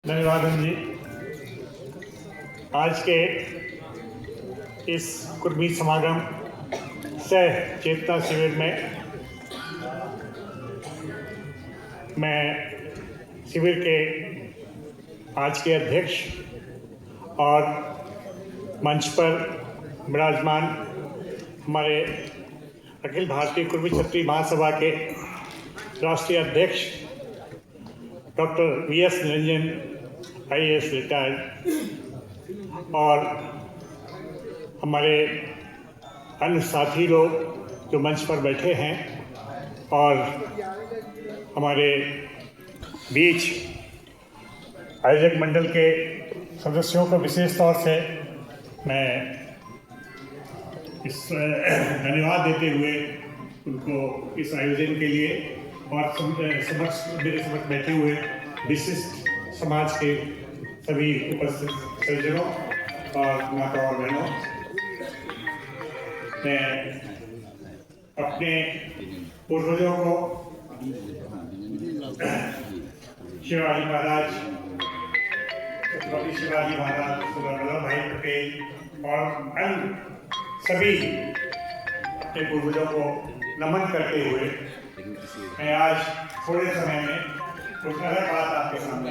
धन्यवाद जी। आज के इस कुर्मी समागम सह चेतना शिविर में मैं शिविर के आज के अध्यक्ष और मंच पर विराजमान हमारे अखिल भारतीय कुर्मी क्षत्रिय महासभा के राष्ट्रीय अध्यक्ष doctor VS. Niranjan IAS retired और हमारे अन्य साथी लोग जो मंच पर बैठे हैं और हमारे बीच आयोजक मंडल के सदस्यों को विशेष तौर से मैं इस धन्यवाद देते हुए उनको इस आयोजन के लिए और मेरे समक्ष बैठे हुए विशिष्ट समाज के सभी उपस्थित सज्जनों और माता और बहनों, मैं अपने पूर्वजों को शिवाजी महाराज, छत्रपति शिवाजी महाराज, सरदार वल्लभ भाई पटेल और अन्य सभी अपने पूर्वजों को नमन करते हुए मैं आज थोड़े समय में कुछ अलग बात आपके सामने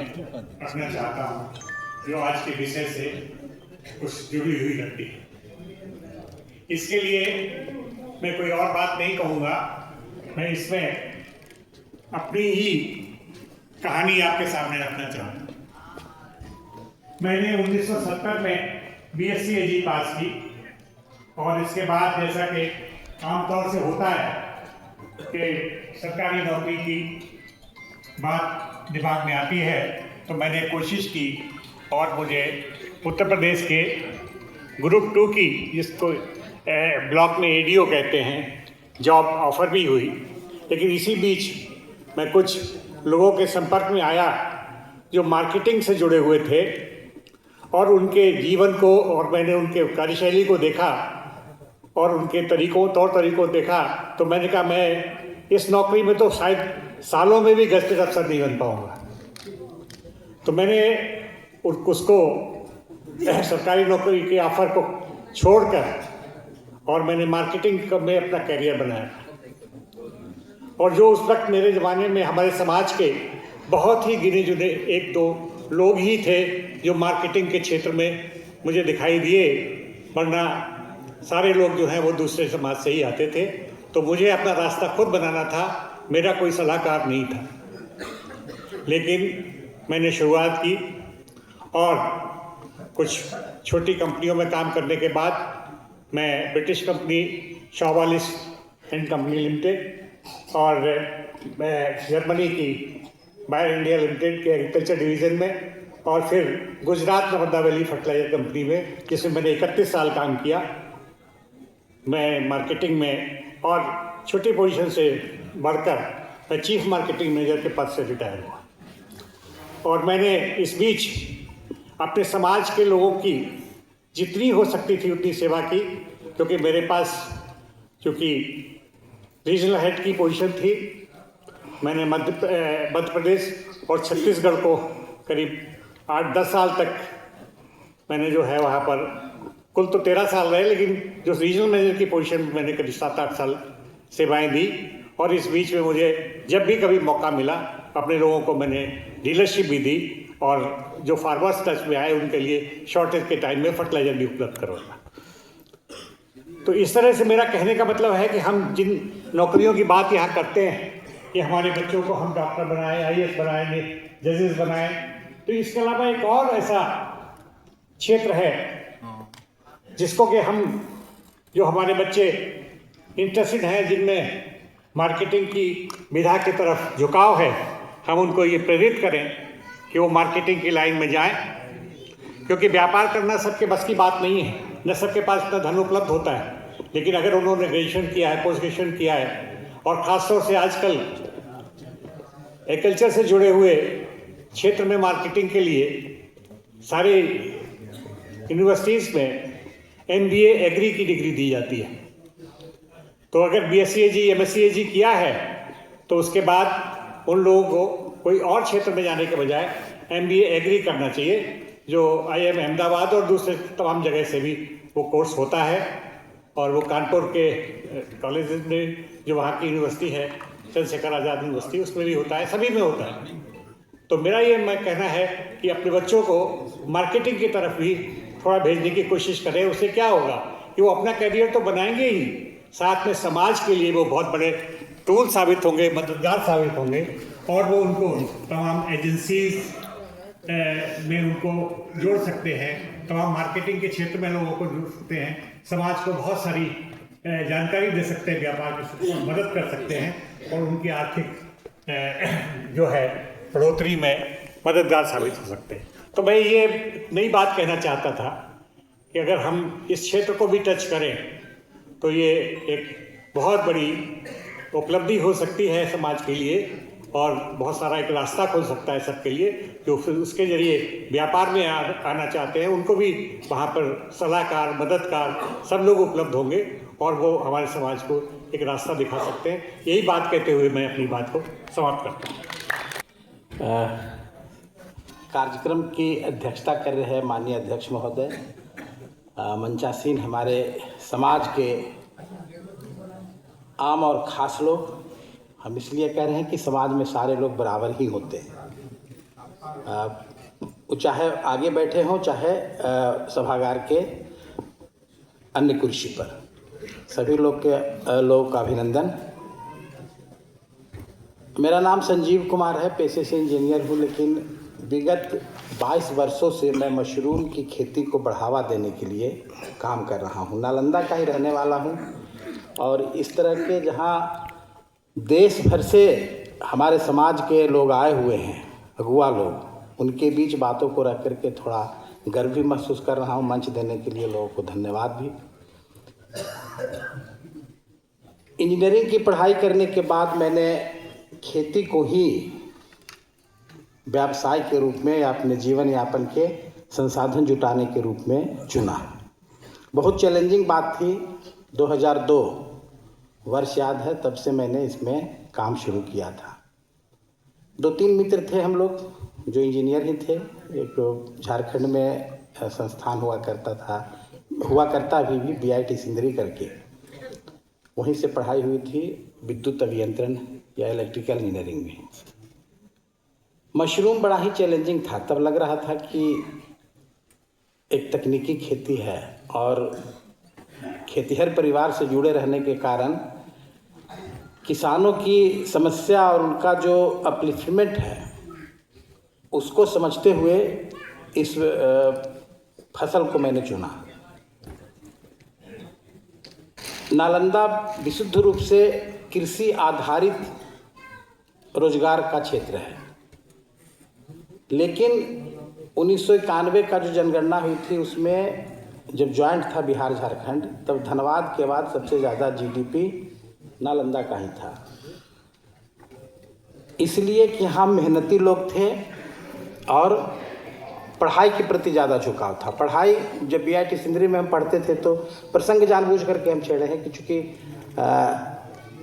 रखना चाहता हूँ जो आज के विषय से कुछ जुड़ी हुई लगती है। इसके लिए मैं कोई और बात नहीं कहूँगा, मैं इसमें अपनी ही कहानी आपके सामने रखना चाहूँगा। मैंने 1970 में BSc AG पास की और इसके बाद जैसा कि आमतौर से होता है कि सरकारी नौकरी की बात दिमाग में आती है, तो मैंने कोशिश की और मुझे उत्तर प्रदेश के ग्रुप 2 की, जिसको ब्लॉक में ADO कहते हैं, जॉब ऑफर भी हुई। लेकिन इसी बीच मैं कुछ लोगों के संपर्क में आया जो मार्केटिंग से जुड़े हुए थे और उनके जीवन को, और मैंने उनके कार्यशैली को देखा और उनके तौर तरीकों देखा, तो मैंने कहा मैं इस नौकरी में तो शायद सालों में भी गज़टेड अफसर नहीं बन पाऊंगा। तो मैंने उसको सरकारी नौकरी के ऑफर को छोड़कर और मैंने मार्केटिंग में अपना कैरियर बनाया। और जो उस वक्त मेरे ज़माने में हमारे समाज के बहुत ही गिने चुने 1-2 लोग ही थे जो मार्केटिंग के क्षेत्र में मुझे दिखाई दिए, वरना सारे लोग जो हैं वो दूसरे समाज से ही आते थे। तो मुझे अपना रास्ता खुद बनाना था, मेरा कोई सलाहकार नहीं था। लेकिन मैंने शुरुआत की और कुछ छोटी कंपनियों में काम करने के बाद मैं British company Shaw Wallace and company limited और मैं जर्मनी की बायर इंडिया लिमिटेड के एग्रीकल्चर डिवीज़न में और फिर Gujarat Narmada valley fertilizer company में, जिसमें मैंने 31 साल काम किया। मैं मार्केटिंग में और छोटी पोजीशन से बढ़कर मैं चीफ मार्केटिंग मैनेजर के पद से रिटायर हुआ। और मैंने इस बीच अपने समाज के लोगों की जितनी हो सकती थी उतनी सेवा की, क्योंकि मेरे पास चूँकि रीजनल हेड की पोजीशन थी। मैंने मध्य प्रदेश और छत्तीसगढ़ को करीब 8-10 साल तक मैंने जो है वहाँ पर, कुल तो 13 साल रहे, लेकिन जो रीजनल मैनेजर की पोजीशन में मैंने करीब 7-8 साल सेवाएं दी। और इस बीच में मुझे जब भी कभी मौका मिला अपने लोगों को मैंने डीलरशिप भी दी और जो फार्मर्स टच में आए उनके लिए शॉर्टेज के टाइम में फर्टिलाइजर भी उपलब्ध करवाना। तो इस तरह से मेरा कहने का मतलब है कि हम जिन नौकरियों की बात यहाँ करते हैं कि हमारे बच्चों को हम डॉक्टर बनाएं, IAS बनाएंगे, जजेस बनाएं, तो इसके अलावा एक और ऐसा क्षेत्र है जिसको कि हम, जो हमारे बच्चे इंटरेस्टेड हैं, जिनमें मार्केटिंग की विधा की तरफ झुकाव है, हम उनको ये प्रेरित करें कि वो मार्केटिंग की लाइन में जाएं, क्योंकि व्यापार करना सबके बस की बात नहीं है, न सबके पास इतना धन उपलब्ध होता है। लेकिन अगर उन्होंने ग्रेजुएशन किया है, पोस्ट ग्रेजुएशन किया है, और ख़ासतौर से आजकल एग्रीकल्चर से जुड़े हुए क्षेत्र में मार्केटिंग के लिए सारे यूनिवर्सिटीज़ में MBA एग्री की डिग्री दी जाती है। तो अगर BSc AG MSc AG किया है तो उसके बाद उन लोगों को कोई और क्षेत्र में जाने के बजाय MBA एग्री करना चाहिए, जो IIM अहमदाबाद और दूसरे तमाम जगह से भी वो कोर्स होता है। और वो कानपुर के कॉलेज में, जो वहाँ की यूनिवर्सिटी है, चंद्रशेखर आज़ाद यूनिवर्सिटी, उसमें भी होता है, सभी में होता है। तो मेरा ये कहना है कि अपने बच्चों को मार्केटिंग की तरफ भी थोड़ा भेजने की कोशिश करें। उससे क्या होगा कि वो अपना करियर तो बनाएंगे ही, साथ में समाज के लिए वो बहुत बड़े टूल साबित होंगे, मददगार साबित होंगे, और वो उनको तमाम एजेंसीज में उनको जोड़ सकते हैं, तमाम मार्केटिंग के क्षेत्र में लोगों को जोड़ सकते हैं, समाज को बहुत सारी जानकारी दे सकते हैं, व्यापार में मदद कर सकते हैं, और उनकी आर्थिक जो है बढ़ोतरी में मददगार साबित हो सकते हैं। तो मैं ये नई बात कहना चाहता था कि अगर हम इस क्षेत्र को भी टच करें तो ये एक बहुत बड़ी उपलब्धि हो सकती है समाज के लिए, और बहुत सारा एक रास्ता खोल सकता है सबके लिए, जो फिर उसके जरिए व्यापार में आना चाहते हैं उनको भी वहाँ पर सलाहकार, मददगार सब लोग उपलब्ध होंगे, और वो हमारे समाज को एक रास्ता दिखा सकते हैं। यही बात कहते हुए मैं अपनी बात को समाप्त करता हूँ। कार्यक्रम की अध्यक्षता कर रहे हैं माननीय अध्यक्ष महोदय, मंचासीन हमारे समाज के आम और ख़ास लोग। हम इसलिए कह रहे हैं कि समाज में सारे लोग बराबर ही होते हैं, चाहे आगे बैठे हों चाहे सभागार के अन्य कुर्सी पर। सभी लोगों का अभिनंदन। मेरा नाम संजीव कुमार है, पेशे से इंजीनियर हूँ, लेकिन विगत 22 वर्षों से मैं मशरूम की खेती को बढ़ावा देने के लिए काम कर रहा हूँ। नालंदा का ही रहने वाला हूँ, और इस तरह के जहाँ देश भर से हमारे समाज के लोग आए हुए हैं, अगुआ लोग, उनके बीच बातों को रख करके थोड़ा गर्व भी महसूस कर रहा हूँ। मंच देने के लिए लोगों को धन्यवाद भी। इंजीनियरिंग की पढ़ाई करने के बाद मैंने खेती को ही व्यवसाय के रूप में या अपने जीवन यापन के संसाधन जुटाने के रूप में चुना। बहुत चैलेंजिंग बात थी। 2002 वर्ष याद है, तब से मैंने इसमें काम शुरू किया था। 2-3 मित्र थे हम लोग जो इंजीनियर ही थे। एक झारखंड में संस्थान हुआ करता अभी भी BIT सिंदरी करके, वहीं से पढ़ाई हुई थी विद्युत अभियंत्रण या इलेक्ट्रिकल इंजीनियरिंग में। मशरूम बड़ा ही चैलेंजिंग था। तब लग रहा था कि एक तकनीकी खेती है, और खेतीहर परिवार से जुड़े रहने के कारण किसानों की समस्या और उनका जो अपलिफ्टमेंट है उसको समझते हुए इस फसल को मैंने चुना। नालंदा विशुद्ध रूप से कृषि आधारित रोजगार का क्षेत्र है, लेकिन 1991 का जो जनगणना हुई थी उसमें जब ज्वाइंट था बिहार झारखंड, तब धनबाद के बाद सबसे ज़्यादा GDP नालंदा का ही था। इसलिए कि यहाँ मेहनती लोग थे और पढ़ाई के प्रति ज़्यादा झुकाव था। पढ़ाई जब BIT सिंदरी में हम पढ़ते थे तो प्रसंग जानबूझ करके हम छेड़े हैं कि चूँकि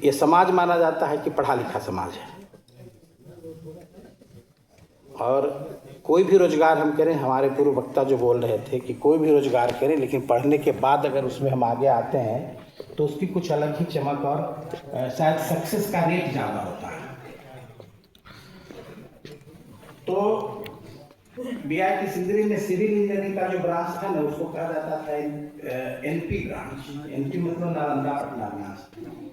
ये समाज माना जाता है कि पढ़ा लिखा समाज है, और कोई भी रोज़गार हम करें, हमारे पूर्व वक्ता जो बोल रहे थे कि कोई भी रोज़गार करें, लेकिन पढ़ने के बाद अगर उसमें हम आगे आते हैं तो उसकी कुछ अलग ही चमक और शायद सक्सेस का रेट ज़्यादा होता है। तो BIT सिंदरी में सिविल इंजीनियरिंग का जो ब्रांच था ना, उसको कहा जाता था NP ब्रांच। NP मतलब नालंदा पटना ब्रांच,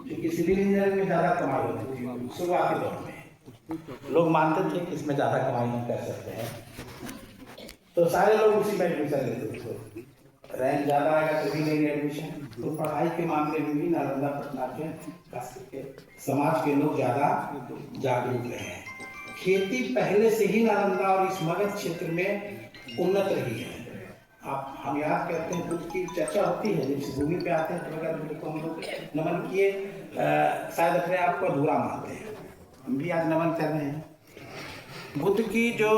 क्योंकि सिविल इंजीनियरिंग में ज़्यादा कमाई होती थी शुरुआती दौर में। लोग मानते थे कि इसमें ज़्यादा कमाई नहीं कर सकते हैं, तो सारे लोग उसी में एडमिशन लेते थे। रैंक ज़्यादा आएगा तभी लेंगे एडमिशन। तो पढ़ाई के मामले में भी नालंदा पटना के समाज के लोग ज़्यादा जागरूक रहे हैं। खेती पहले से ही नालंदा और इस मगध क्षेत्र में उन्नत रही है। हम याद करते हैं, बुद्ध की चर्चा होती है, जब भूमि पे आते हैं तो अगर बुद्ध को हम लोग नमन किए, शायद अपने आप को अधूरा मानते हैं। हम भी आज नमन कर रहे हैं। बुद्ध की जो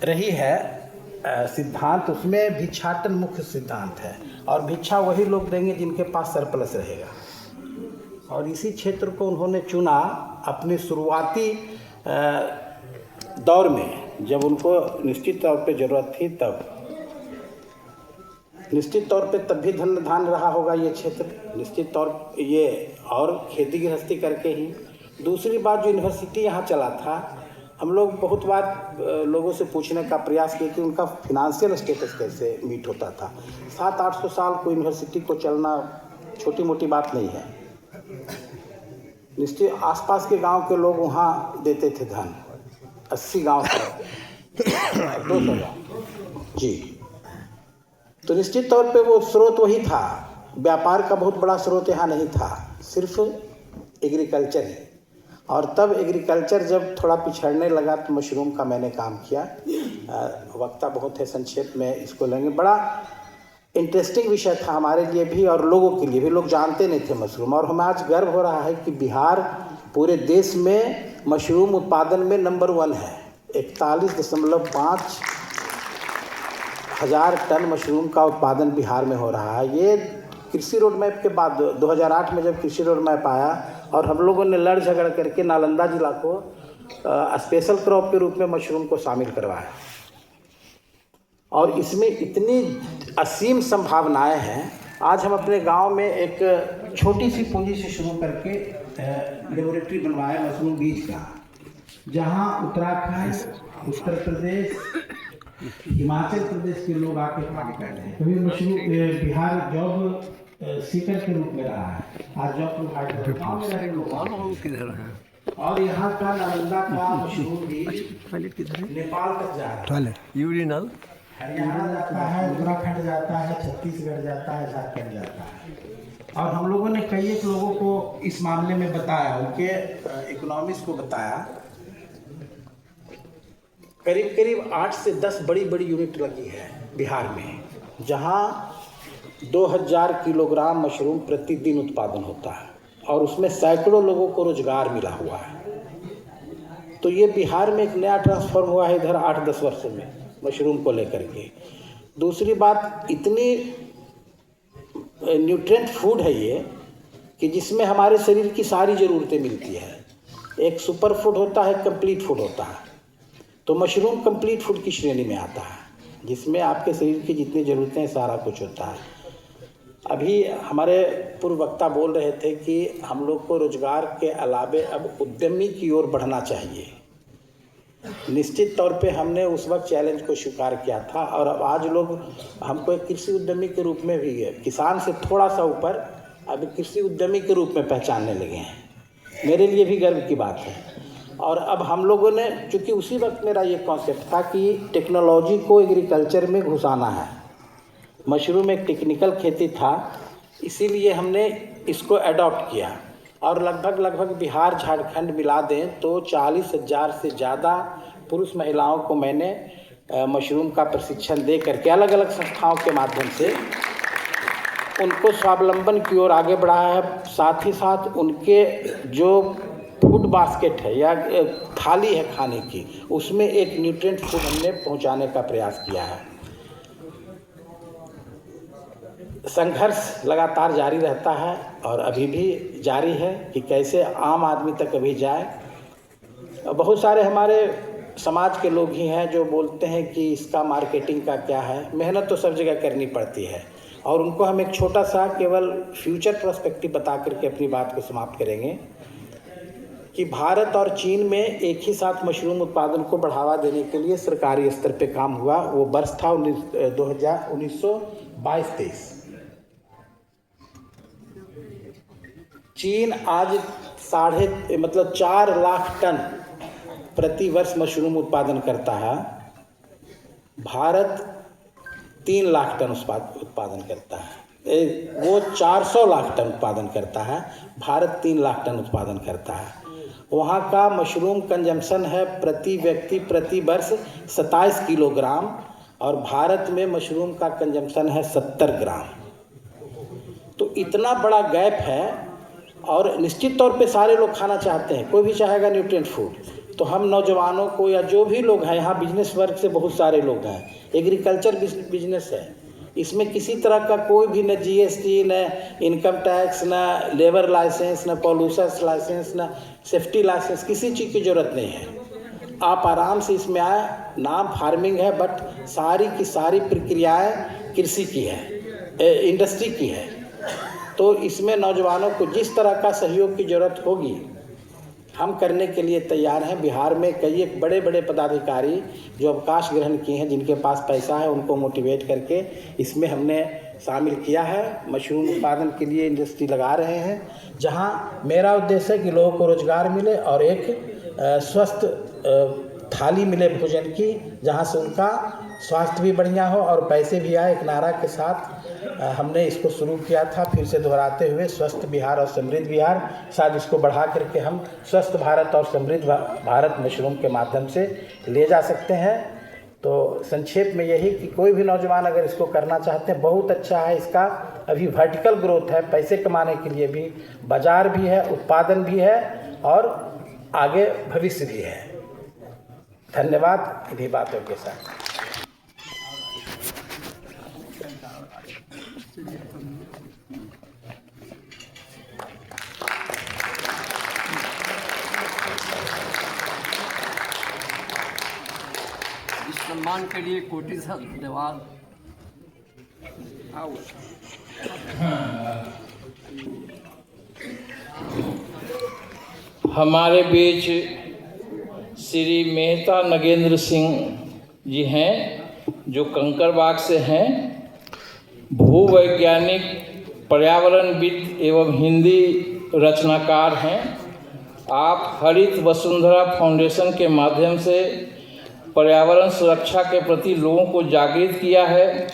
रही है सिद्धांत, उसमें भिक्षाटन मुख्य सिद्धांत है, और भिक्षा वही लोग देंगे जिनके पास सरप्लस रहेगा। और इसी क्षेत्र को उन्होंने चुना अपने शुरुआती दौर में। जब उनको निश्चित तौर पे ज़रूरत थी तब। निश्चित तौर पे तब भी धन्य रहा होगा ये क्षेत्र, निश्चित तौर ये, और खेती गृहस्थी करके ही। दूसरी बात, जो यूनिवर्सिटी यहाँ चला था, हम लोग बहुत बार लोगों से पूछने का प्रयास किए कि उनका फिनांशियल स्टेटस कैसे मीट होता था। 700-800 साल को यूनिवर्सिटी को चलना छोटी मोटी बात नहीं है। निश्चित आसपास के गांव के लोग वहाँ देते थे धन, 80 गांव से 200 गाँव जी। तो निश्चित तौर पे वो स्रोत वही था, व्यापार का बहुत बड़ा स्रोत यहाँ नहीं था, सिर्फ एग्रीकल्चर ही। और तब एग्रीकल्चर जब थोड़ा पिछड़ने लगा तो मशरूम का मैंने काम किया। वक्ता बहुत है, संक्षेप में इसको लेंगे। बड़ा इंटरेस्टिंग विषय था हमारे लिए भी और लोगों के लिए भी, लोग जानते नहीं थे मशरूम। और हमें आज गर्व हो रहा है कि बिहार पूरे देश में मशरूम उत्पादन में नंबर 1 है। 41.5 हज़ार टन मशरूम का उत्पादन बिहार में हो रहा है। ये कृषि रोड मैप के बाद 2008 में जब कृषि रोड मैप आया और हम लोगों ने लड़ झगड़ करके नालंदा जिला को स्पेशल क्रॉप के रूप में मशरूम को शामिल करवाया। और इसमें इतनी असीम संभावनाएं हैं। आज हम अपने गांव में एक छोटी सी पूंजी से शुरू करके लेबोरेटरी बनवाया मशरूम बीज का, जहां उत्तराखंड, उत्तर प्रदेश, हिमाचल प्रदेश के लोग आके काम कर रहे हैं। कभी मशरूम बिहार जॉब सीकर के रूप में रहा है, आज जॉब प्रोवाइडर किधर है। और यहाँ का नालंदा का मशरूम बीज नेपाल तक जा रहा है, यूरिनल हरियाणा जाता है, उत्तराखंड जाता है, छत्तीसगढ़ जाता है, झारखंड जाता है। और हम लोगों ने कई एक लोगों को इस मामले में बताया, उनके इकोनॉमिक्स को बताया। करीब करीब 8 से 10 बड़ी बड़ी यूनिट लगी है बिहार में, जहां 2000 किलोग्राम मशरूम प्रतिदिन उत्पादन होता है और उसमें सैकड़ों लोगों को रोजगार मिला हुआ है। तो ये बिहार में एक नया ट्रांसफॉर्म हुआ है इधर 8-10 वर्षों में मशरूम को लेकर के। दूसरी बात, इतनी न्यूट्रिएंट फूड है ये कि जिसमें हमारे शरीर की सारी ज़रूरतें मिलती है। एक सुपर फूड होता है, कंप्लीट फूड होता है। तो मशरूम कंप्लीट फूड की श्रेणी में आता है, जिसमें आपके शरीर की जितनी ज़रूरतें हैं सारा कुछ होता है। अभी हमारे पूर्व वक्ता बोल रहे थे कि हम लोग को रोजगार के अलावे अब उद्यमी की ओर बढ़ना चाहिए। निश्चित तौर पे हमने उस वक्त चैलेंज को स्वीकार किया था और अब आज लोग हमको एक कृषि उद्यमी के रूप में भी, किसान से थोड़ा सा ऊपर अब कृषि उद्यमी के रूप में पहचानने लगे हैं। मेरे लिए भी गर्व की बात है। और अब हम लोगों ने, चूँकि उसी वक्त मेरा ये कॉन्सेप्ट था कि टेक्नोलॉजी को एग्रीकल्चर में घुसाना है। मशरूम एक टेक्निकल खेती था, इसीलिए हमने इसको अडॉप्ट किया। और लगभग बिहार झारखंड मिला दें तो 40,000 से ज़्यादा पुरुष महिलाओं को मैंने मशरूम का प्रशिक्षण दे करके अलग अलग संस्थाओं के माध्यम से उनको स्वावलंबन की ओर आगे बढ़ाया है। साथ ही साथ उनके जो फूड बास्केट है या थाली है खाने की, उसमें एक न्यूट्रिएंट फूड हमने पहुंचाने का प्रयास किया है। संघर्ष लगातार जारी रहता है और अभी भी जारी है कि कैसे आम आदमी तक अभी जाए। बहुत सारे हमारे समाज के लोग ही हैं जो बोलते हैं कि इसका मार्केटिंग का क्या है। मेहनत तो सब जगह करनी पड़ती है और उनको हम एक छोटा सा केवल फ्यूचर पर्सपेक्टिव बता करके अपनी बात को समाप्त करेंगे कि भारत और चीन में एक ही साथ मशरूम उत्पादन को बढ़ावा देने के लिए सरकारी स्तर पे काम हुआ। वो वर्ष था 1922-23। चीन आज 4 लाख टन प्रति वर्ष मशरूम उत्पादन करता है। भारत 3 लाख टन उत्पादन करता है। वो 400 लाख टन उत्पादन करता है, भारत 3 लाख टन उत्पादन करता है। वहाँ का मशरूम कंजम्पशन है प्रति व्यक्ति प्रति वर्ष 27 किलोग्राम और भारत में मशरूम का कंजम्पशन है 70 ग्राम। तो इतना बड़ा गैप है और निश्चित तौर पे सारे लोग खाना चाहते हैं, कोई भी चाहेगा न्यूट्रिएंट फूड। तो हम नौजवानों को या जो भी लोग हैं, यहाँ बिजनेस वर्ग से बहुत सारे लोग हैं, एग्रीकल्चर बिजनेस है, इसमें किसी तरह का कोई भी न जीएसटी, न इनकम टैक्स, न लेबर लाइसेंस, न पॉल्यूशन लाइसेंस, न सेफ्टी लाइसेंस, किसी चीज़ की ज़रूरत नहीं है। आप आराम से इसमें आए। नाम फार्मिंग है बट सारी की सारी प्रक्रियाएं कृषि की है, इंडस्ट्री की है। तो इसमें नौजवानों को जिस तरह का सहयोग की ज़रूरत होगी हम करने के लिए तैयार हैं। बिहार में कई एक बड़े बड़े पदाधिकारी जो अवकाश ग्रहण किए हैं, जिनके पास पैसा है, उनको मोटिवेट करके इसमें हमने शामिल किया है। मशरूम उत्पादन के लिए इंडस्ट्री लगा रहे हैं, जहां मेरा उद्देश्य है कि लोगों को रोजगार मिले और एक स्वस्थ थाली मिले भोजन की, जहां से उनका स्वास्थ्य भी बढ़िया हो और पैसे भी आए। एक नारा के साथ हमने इसको शुरू किया था, फिर से दोहराते हुए स्वस्थ बिहार और समृद्ध बिहार। शायद इसको बढ़ा करके हम स्वस्थ भारत और समृद्ध भारत मशरूम के माध्यम से ले जा सकते हैं। तो संक्षेप में यही कि कोई भी नौजवान अगर इसको करना चाहते हैं, बहुत अच्छा है। इसका अभी वर्टिकल ग्रोथ है, पैसे कमाने के लिए भी बाजार भी है, उत्पादन भी है और आगे भविष्य भी है। धन्यवाद इन्हीं बातों के साथ। इस सम्मान के लिए कोटि से धन्यवाद। हमारे बीच श्री मेहता नगेंद्र सिंह जी हैं, जो कंकड़बाग से हैं। भूवैज्ञानिक, पर्यावरणविद एवं हिंदी रचनाकार हैं। आप हरित वसुंधरा फाउंडेशन के माध्यम से पर्यावरण सुरक्षा के प्रति लोगों को जागृत किया है।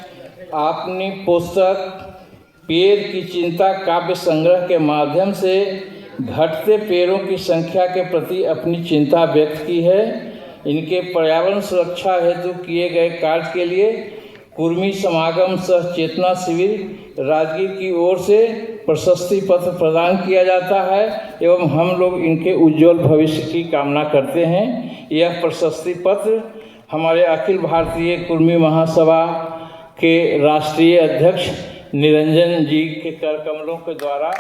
आपने पुस्तक पेड़ की चिंता काव्य संग्रह के माध्यम से घटते पेड़ों की संख्या के प्रति अपनी चिंता व्यक्त की है। इनके पर्यावरण सुरक्षा हेतु किए गए कार्य के लिए कुर्मी समागम सह चेतना शिविर राजगीर की ओर से प्रशस्ति पत्र प्रदान किया जाता है एवं हम लोग इनके उज्जवल भविष्य की कामना करते हैं। यह प्रशस्ति पत्र हमारे अखिल भारतीय कुर्मी महासभा के राष्ट्रीय अध्यक्ष निरंजन जी के कर कमलों के द्वारा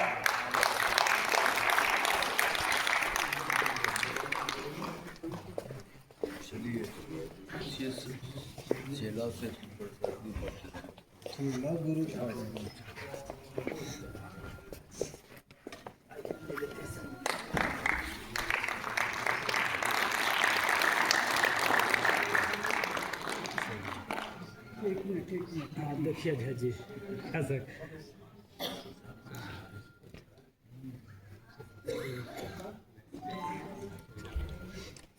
देखिए जी। हाँ सर,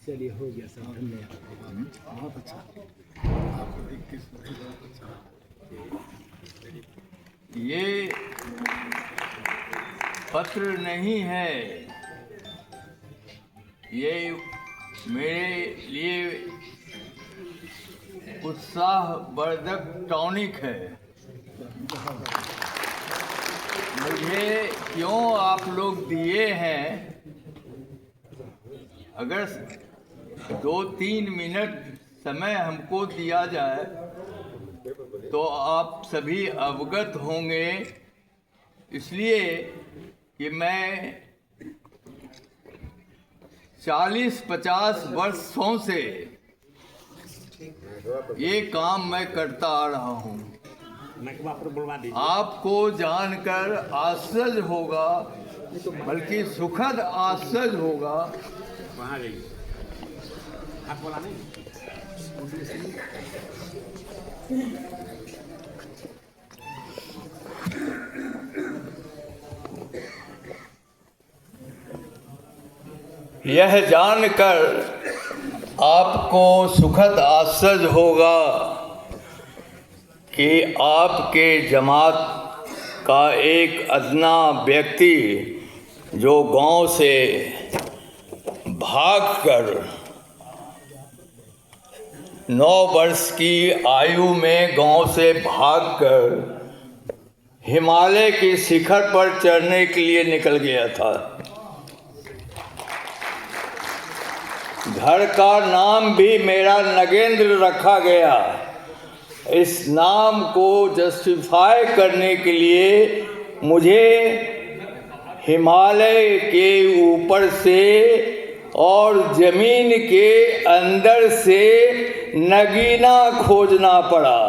चलिए हो गया सर, धन्यवाद। बहुत अच्छा। ये पत्र नहीं है, ये मेरे लिए उत्साहवर्धक टॉनिक है। मुझे क्यों आप लोग दिए हैं, अगर 2-3 मिनट समय हमको दिया जाए तो आप सभी अवगत होंगे। इसलिए कि मैं 40-50 वर्षों से ये काम मैं करता आ रहा हूँ। आपको जानकर आश्चर्य होगा, बल्कि सुखद आश्चर्य होगा आप बोला नहीं। यह जानकर आपको सुखद आश्चर्य होगा कि आपके जमात का एक अदना व्यक्ति जो गांव से भागकर 9 वर्ष की आयु में गांव से भागकर हिमालय के शिखर पर चढ़ने के लिए निकल गया था। घर का नाम भी मेरा नगेंद्र रखा गया। इस नाम को जस्टिफाई करने के लिए मुझे हिमालय के ऊपर से और जमीन के अंदर से नगीना खोजना पड़ा।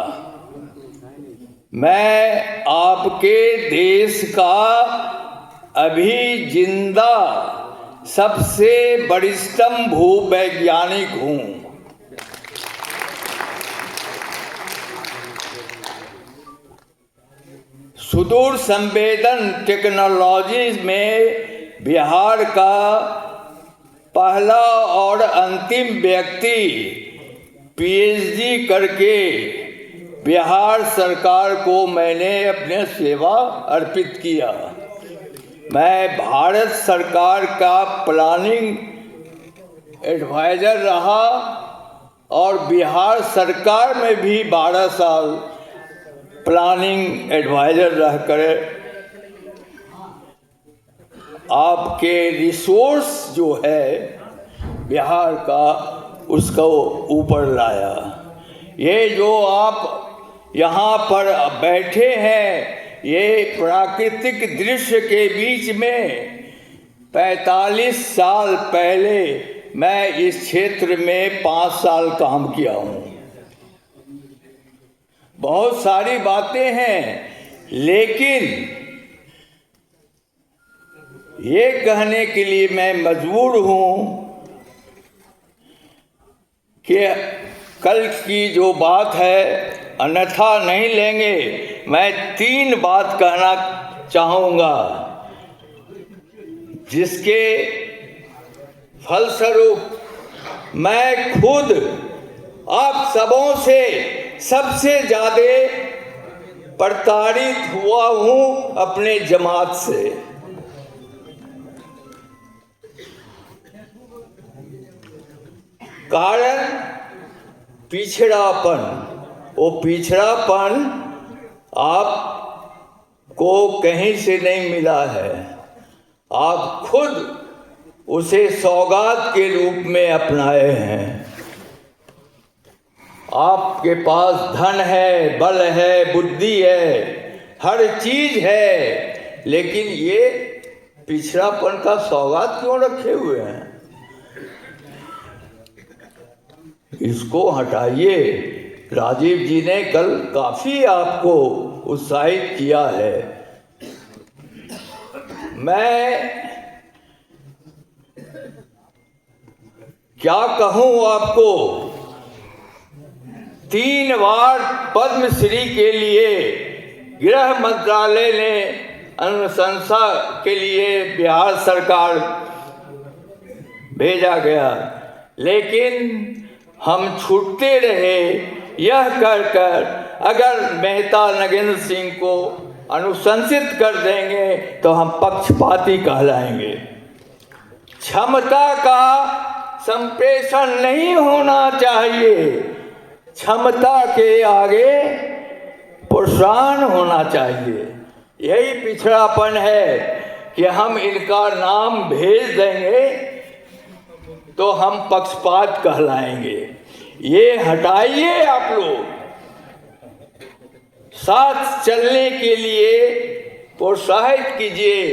मैं आपके देश का अभी जिंदा सबसे वरिष्ठतम भूवैज्ञानिक हूँ। सुदूर संवेदन टेक्नोलॉजी में बिहार का पहला और अंतिम व्यक्ति पीएचडी करके बिहार सरकार को मैंने अपने सेवा अर्पित किया। मैं भारत सरकार का प्लानिंग एडवाइजर रहा और बिहार सरकार में भी 12 साल प्लानिंग एडवाइजर रहकर आपके रिसोर्स जो है बिहार का उसको ऊपर लाया। ये जो आप यहाँ पर बैठे हैं, ये प्राकृतिक दृश्य के बीच में 45 साल पहले मैं इस क्षेत्र में 5 साल काम किया हूँ। बहुत सारी बातें हैं, लेकिन ये कहने के लिए मैं मजबूर हूँ कि कल की जो बात है अन्यथा नहीं लेंगे। मैं 3 बात कहना चाहूँगा जिसके फलस्वरूप मैं खुद आप सबों से सबसे ज़्यादा प्रताड़ित हुआ हूँ अपने जमात से। कारण पिछड़ापन। वो पिछड़ापन आपको कहीं से नहीं मिला है, आप खुद उसे सौगात के रूप में अपनाए हैं। आपके पास धन है, बल है, बुद्धि है, हर चीज है, लेकिन ये पिछड़ापन का सौगात क्यों रखे हुए हैं? इसको हटाइए। राजीव जी ने कल काफी आपको उत्साहित किया है। मैं क्या कहूँ आपको, 3 बार पद्मश्री के लिए गृह मंत्रालय ने अनुशंसा के लिए बिहार सरकार भेजा गया, लेकिन हम छूटते रहे यह कहकर अगर मेहता नगेंद्र सिंह को अनुशंसित कर देंगे तो हम पक्षपाती कहलाएंगे। क्षमता का संप्रेषण नहीं होना चाहिए, क्षमता के आगे प्रोत्साहन होना चाहिए। यही पिछड़ापन है कि हम इनका नाम भेज देंगे तो हम पक्षपात कहलाएंगे। ये हटाइए आप लोग। साथ चलने के लिए प्रोत्साहित कीजिए।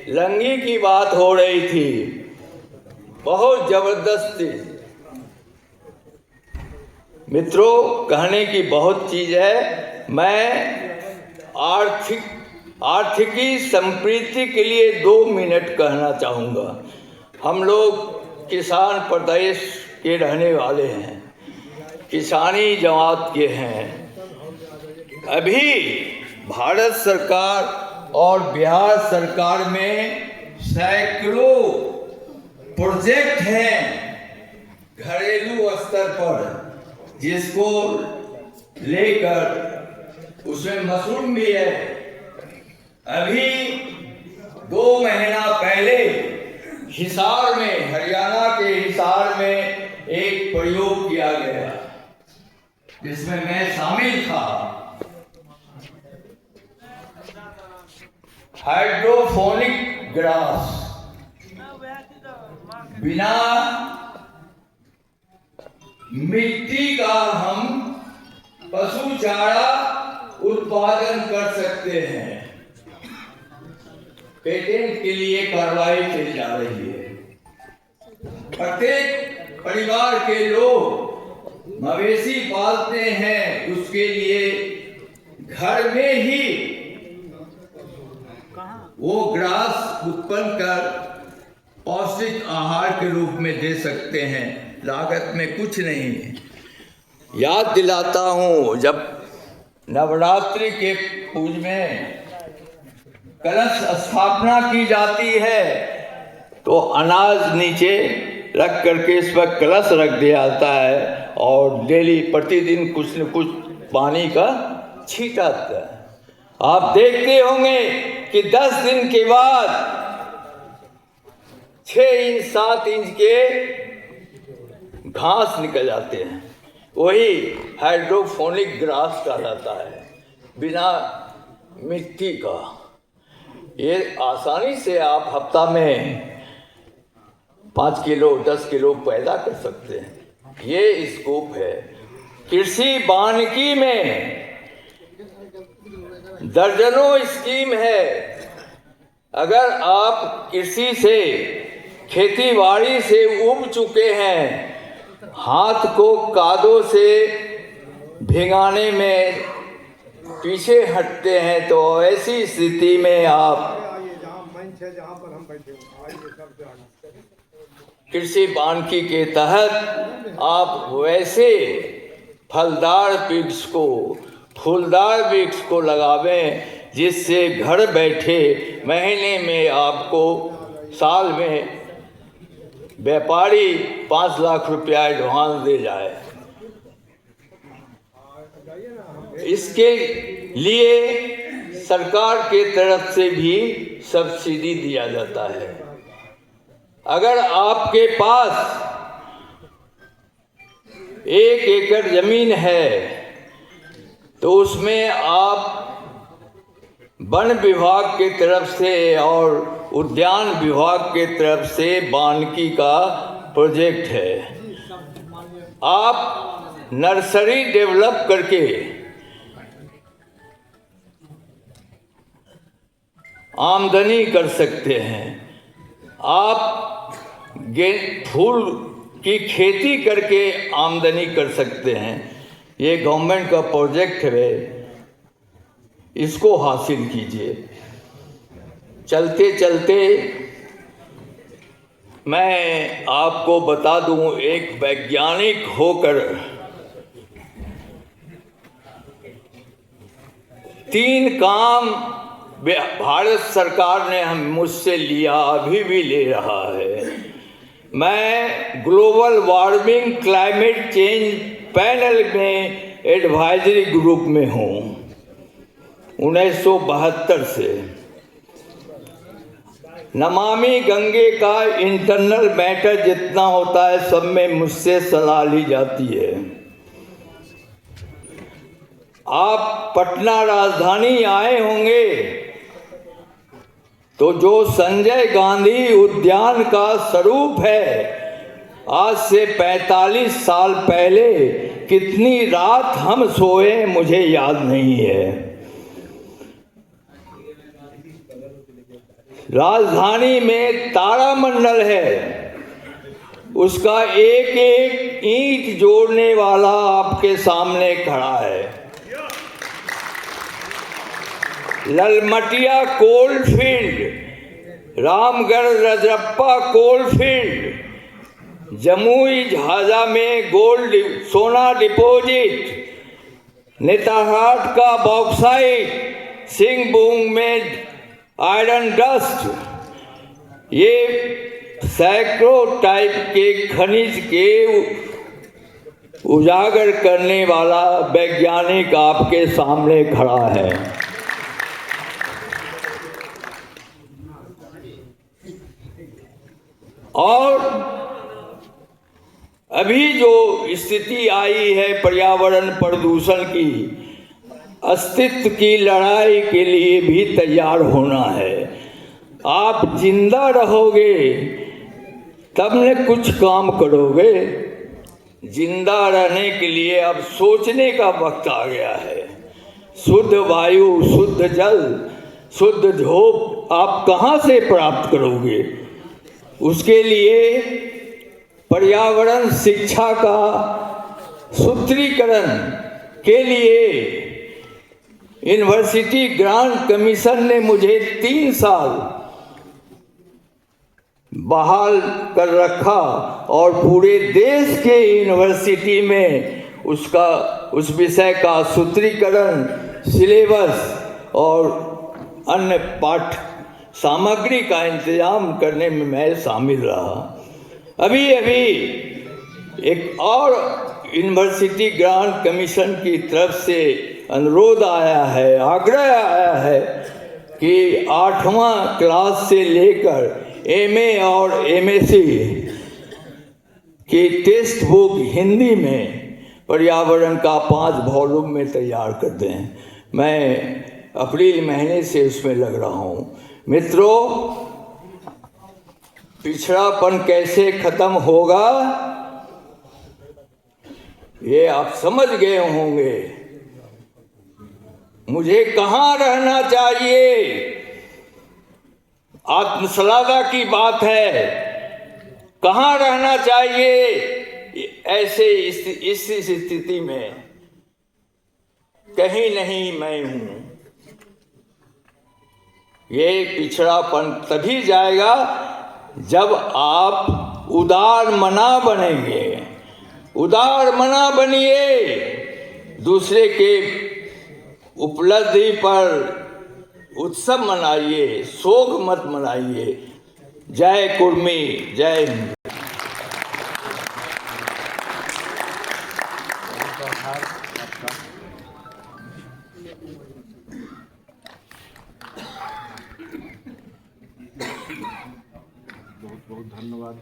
लंगी की बात हो रही थी, बहुत जबरदस्ती। मित्रों, कहने की बहुत चीज है। मैं आर्थिकी समृद्धि के लिए 2 मिनट कहना चाहूँगा। हम लोग किसान प्रदेश के रहने वाले हैं, किसानी जमात के हैं। अभी भारत सरकार और बिहार सरकार में सैकड़ों प्रोजेक्ट हैं घरेलू स्तर पर, जिसको लेकर उसमें मशरूम भी है। अभी 2 महीना पहले हिसार में, हरियाणा के हिसार में एक प्रयोग किया गया जिसमें मैं शामिल था। हाइड्रोपोनिक ग्रास, बिना मिट्टी का हम पशु चारा उत्पादन कर सकते हैं। पेटेंट के लिए कार्रवाई चली जा रही है। प्रत्येक परिवार के लोग मवेशी पालते हैं, उसके लिए घर में ही वो ग्रास उत्पन्न कर पौष्टिक आहार के रूप में दे सकते हैं, लागत में कुछ नहीं है। याद दिलाता हूँ, जब नवरात्रि के पूज में कलश स्थापना की जाती है तो अनाज नीचे रख करके इस पर कलश रख दिया जाता है और डेली प्रतिदिन कुछ न कुछ पानी का छींटा जाता है। आप देखते होंगे कि 10 दिन के बाद 6 इंच 7 इंच के घास निकल जाते हैं, वही हाइड्रोफोनिक ग्रास कहलाता है, बिना मिट्टी का। ये आसानी से आप हफ्ता में 5 किलो 10 किलो पैदा कर सकते हैं। ये स्कोप है। कृषि वानिकी में दर्जनों स्कीम है। अगर आप कृषि से, खेती बाड़ी से उब चुके हैं, हाथ को कादों से भिगाने में पीछे हटते हैं, तो ऐसी स्थिति में आप कृषि वानिकी के तहत आप वैसे फलदार वृक्ष को, फूलदार वृक्ष को लगावें, जिससे घर बैठे महीने में आपको, साल में व्यापारी 5 लाख रुपया एडवांस दे जाए। इसके लिए सरकार के तरफ से भी सब्सिडी दिया जाता है। अगर आपके पास 1 एकड़ जमीन है तो उसमें आप वन विभाग के तरफ से और उद्यान विभाग के तरफ से वानिकी का प्रोजेक्ट है। आप नर्सरी डेवलप करके आमदनी कर सकते हैं। आप फूल की खेती करके आमदनी कर सकते हैं। ये गवर्नमेंट का प्रोजेक्ट है, इसको हासिल कीजिए। चलते चलते मैं आपको बता दूं, एक वैज्ञानिक होकर 3 काम भारत सरकार ने मुझसे लिया, अभी भी ले रहा है। मैं global warming climate change panel में एडवाइजरी ग्रुप में हूँ 1972 से। नमामि गंगे का इंटरनल मैटर जितना होता है सब में मुझसे सलाह ली जाती है। आप पटना राजधानी आए होंगे तो जो संजय गांधी उद्यान का स्वरूप है, आज से 45 साल पहले कितनी रात हम सोए मुझे याद नहीं है। राजधानी में तारामंडल है, उसका एक एक ईंट जोड़ने वाला आपके सामने खड़ा है। Lalmatia coal field, Ramgarh Rajrappa coal field, Jamui Jhajha में गोल्ड सोना डिपॉजिट, नेताहाट का बॉक्साइट, सिंहभूम में आयरन डस्ट, ये सैकड़ों टाइप के खनिज के उजागर करने वाला वैज्ञानिक आपके सामने खड़ा है। और अभी जो स्थिति आई है पर्यावरण प्रदूषण की, अस्तित्व की लड़ाई के लिए भी तैयार होना है। आप जिंदा रहोगे तब न कुछ काम करोगे। जिंदा रहने के लिए अब सोचने का वक्त आ गया है। शुद्ध वायु, शुद्ध जल, शुद्ध धूप आप कहाँ से प्राप्त करोगे? उसके लिए पर्यावरण शिक्षा का सूत्रीकरण के लिए यूनिवर्सिटी ग्रांट कमीशन ने मुझे 3 साल बहाल कर रखा और पूरे देश के यूनिवर्सिटी में उस विषय का सूत्रीकरण, सिलेबस और अन्य पाठ सामग्री का इंतजाम करने में मैं शामिल रहा। अभी एक और यूनिवर्सिटी ग्रांट कमीशन की तरफ से अनुरोध आया है, आग्रह आया है कि 8वां क्लास से लेकर एमए और एमएससी की टेक्स्ट बुक हिंदी में पर्यावरण का 5 वॉल्यूम में तैयार कर दें। मैं अप्रैल महीने से उसमें लग रहा हूँ। मित्रों, पिछड़ापन कैसे खत्म होगा ये आप समझ गए होंगे। मुझे कहाँ रहना चाहिए, आत्मसलादा की बात है। कहाँ रहना चाहिए ऐसे इस स्थिति में? कहीं नहीं मैं हूं। ये पिछड़ापन तभी जाएगा जब आप उदार मना बनेंगे। उदार मना बनिए, दूसरे के उपलब्धि पर उत्सव मनाइए, शोक मत मनाइए। जय कुर्मी, जय हिंद। बहुत बहुत धन्यवाद।